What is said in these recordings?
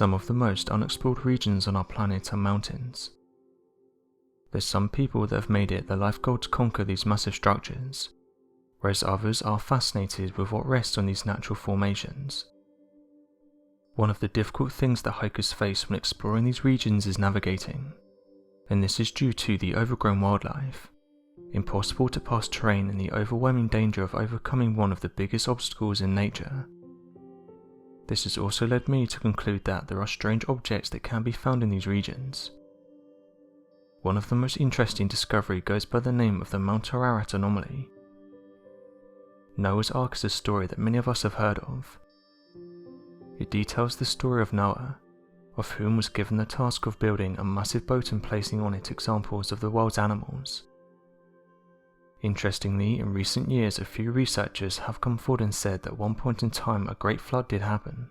Some of the most unexplored regions on our planet are mountains. There's some people that have made it their life goal to conquer these massive structures, whereas others are fascinated with what rests on these natural formations. One of the difficult things that hikers face when exploring these regions is navigating, and this is due to the overgrown wildlife, impossible to pass terrain, and the overwhelming danger of overcoming one of the biggest obstacles in nature. This has also led me to conclude that there are strange objects that can be found in these regions. One of the most interesting discoveries goes by the name of the Monterey Anomaly. Noah's Ark is a story that many of us have heard of. It details the story of Noah, of whom was given the task of building a massive boat and placing on it examples of the world's animals. Interestingly, in recent years a few researchers have come forward and said that at one point in time a great flood did happen.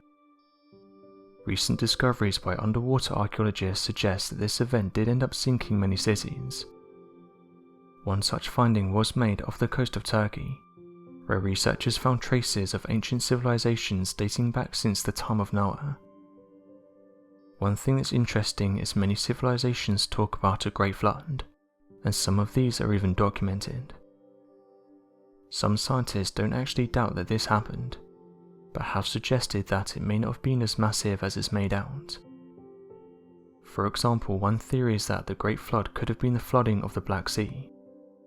Recent discoveries by underwater archaeologists suggest that this event did end up sinking many cities. One such finding was made off the coast of Turkey, where researchers found traces of ancient civilizations dating back since the time of Noah. One thing that's interesting is many civilizations talk about a great flood, and some of these are even documented. Some scientists don't actually doubt that this happened, but have suggested that it may not have been as massive as it's made out. For example, one theory is that the Great Flood could have been the flooding of the Black Sea,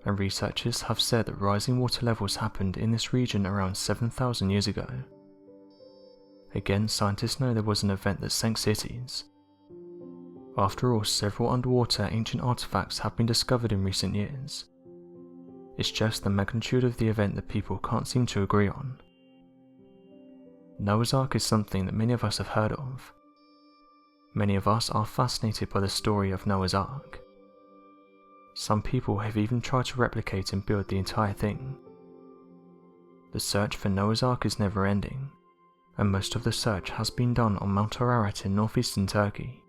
and researchers have said that rising water levels happened in this region around 7,000 years ago. Again, scientists know there was an event that sank cities. After all, several underwater ancient artifacts have been discovered in recent years. It's just the magnitude of the event that people can't seem to agree on. Noah's Ark is something that many of us have heard of. Many of us are fascinated by the story of Noah's Ark. Some people have even tried to replicate and build the entire thing. The search for Noah's Ark is never ending, and most of the search has been done on Montereyt in northeastern Turkey.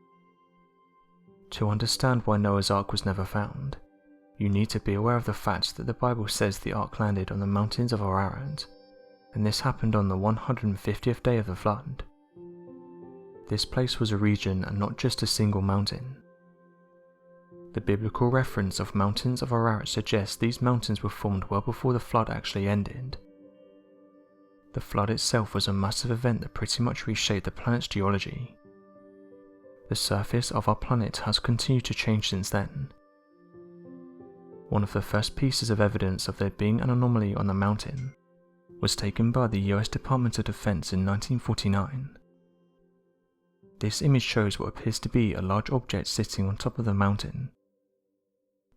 To understand why Noah's Ark was never found, you need to be aware of the fact that the Bible says the Ark landed on the mountains of Ararat, and this happened on the 150th day of the flood. This place was a region and not just a single mountain. The biblical reference of mountains of Ararat suggests these mountains were formed well before the flood actually ended. The flood itself was a massive event that pretty much reshaped the planet's geology. The surface of our planet has continued to change since then. One of the first pieces of evidence of there being an anomaly on the mountain was taken by the US Department of Defense in 1949. This image shows what appears to be a large object sitting on top of the mountain.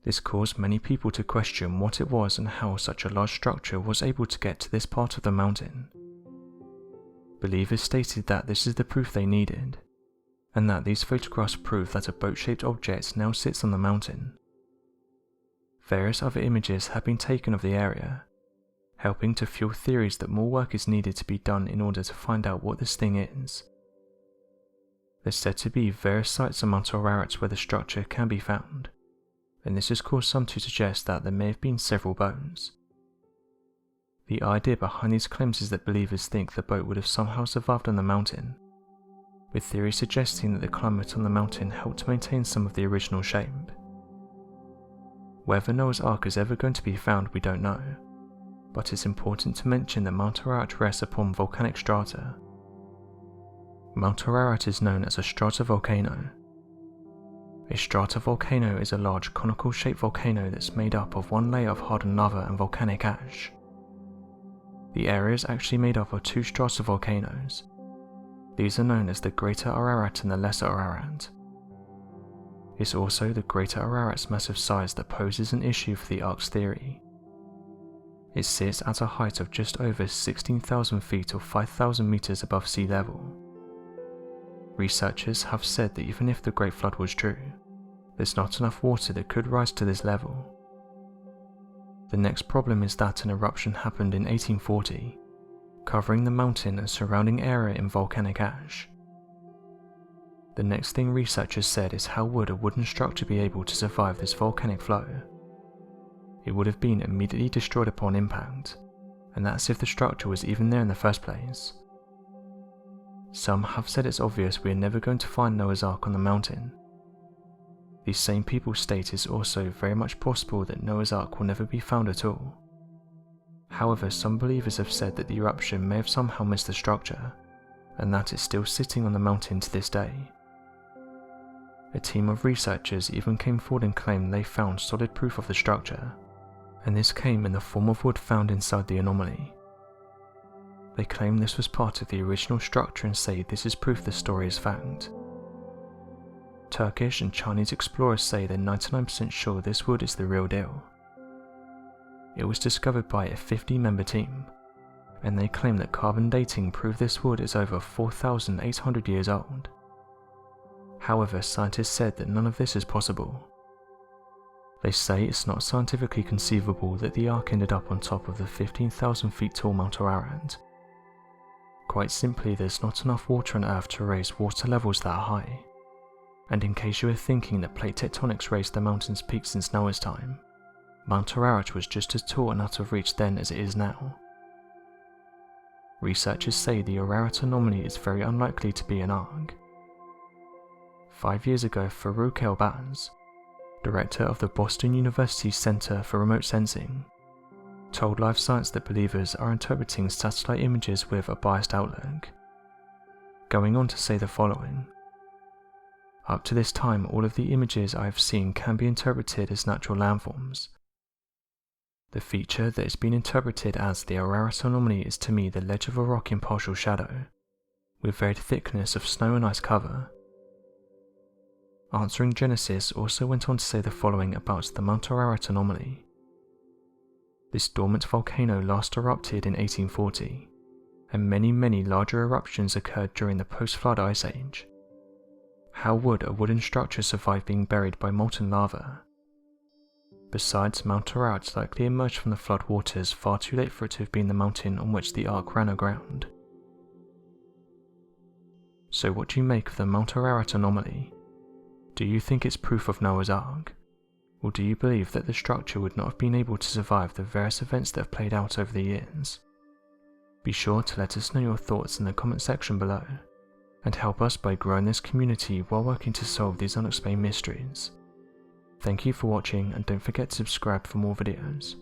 This caused many people to question what it was and how such a large structure was able to get to this part of the mountain. Believers stated that this is the proof they needed, and that these photographs prove that a boat-shaped object now sits on the mountain. Various other images have been taken of the area, helping to fuel theories that more work is needed to be done in order to find out what this thing is. There's said to be various sites on Mount Ararat where the structure can be found, and this has caused some to suggest that there may have been several boats. The idea behind these claims is that believers think the boat would have somehow survived on the mountain, with theories suggesting that the climate on the mountain helped to maintain some of the original shape. Whether Noah's Ark is ever going to be found we don't know, but it's important to mention that Mount Ararat rests upon volcanic strata. Mount Ararat is known as a stratovolcano. A stratovolcano is a large conical-shaped volcano that's made up of one layer of hardened lava and volcanic ash. The area is actually made up of two stratovolcanoes. These are known as the Greater Ararat and the Lesser Ararat. It's also the Greater Ararat's massive size that poses an issue for the Ark's theory. It sits at a height of just over 16,000 feet or 5,000 meters above sea level. Researchers have said that even if the Great Flood was true, there's not enough water that could rise to this level. The next problem is that an eruption happened in 1840, covering the mountain and surrounding area in volcanic ash. The next thing researchers said is how would a wooden structure be able to survive this volcanic flow? It would have been immediately destroyed upon impact, and that's if the structure was even there in the first place. Some have said it's obvious we are never going to find Noah's Ark on the mountain. These same people state it's also very much possible that Noah's Ark will never be found at all. However, some believers have said that the eruption may have somehow missed the structure, and that it's still sitting on the mountain to this day. A team of researchers even came forward and claimed they found solid proof of the structure, and this came in the form of wood found inside the anomaly. They claim this was part of the original structure and say this is proof the story is fact. Turkish and Chinese explorers say they're 99% sure this wood is the real deal. It was discovered by a 50-member team, and they claim that carbon dating proved this wood is over 4,800 years old. However, scientists said that none of this is possible. They say it's not scientifically conceivable that the Ark ended up on top of the 15,000 feet tall Mount Ararat. Quite simply, there's not enough water on Earth to raise water levels that high. And in case you were thinking that plate tectonics raised the mountain's peak since Noah's time, Mount Ararat was just as tall and out of reach then as it is now. Researchers say the Ararat anomaly is very unlikely to be an ark. 5 years ago, Farouk El-Baz, director of the Boston University Center for Remote Sensing, told Live Science that believers are interpreting satellite images with a biased outlook, going on to say the following: "Up to this time, all of the images I have seen can be interpreted as natural landforms. The feature that has been interpreted as the Ararat anomaly is to me the ledge of a rock in partial shadow, with varied thickness of snow and ice cover." Answering Genesis also went on to say the following about the Mount Ararat anomaly: "This dormant volcano last erupted in 1840, and many larger eruptions occurred during the post-flood ice age. How would a wooden structure survive being buried by molten lava? Besides, Mount Ararat likely emerged from the flood waters far too late for it to have been the mountain on which the Ark ran aground." So what do you make of the Mount Ararat anomaly? Do you think it's proof of Noah's Ark? Or do you believe that the structure would not have been able to survive the various events that have played out over the years? Be sure to let us know your thoughts in the comment section below, and help us by growing this community while working to solve these unexplained mysteries. Thank you for watching, and don't forget to subscribe for more videos.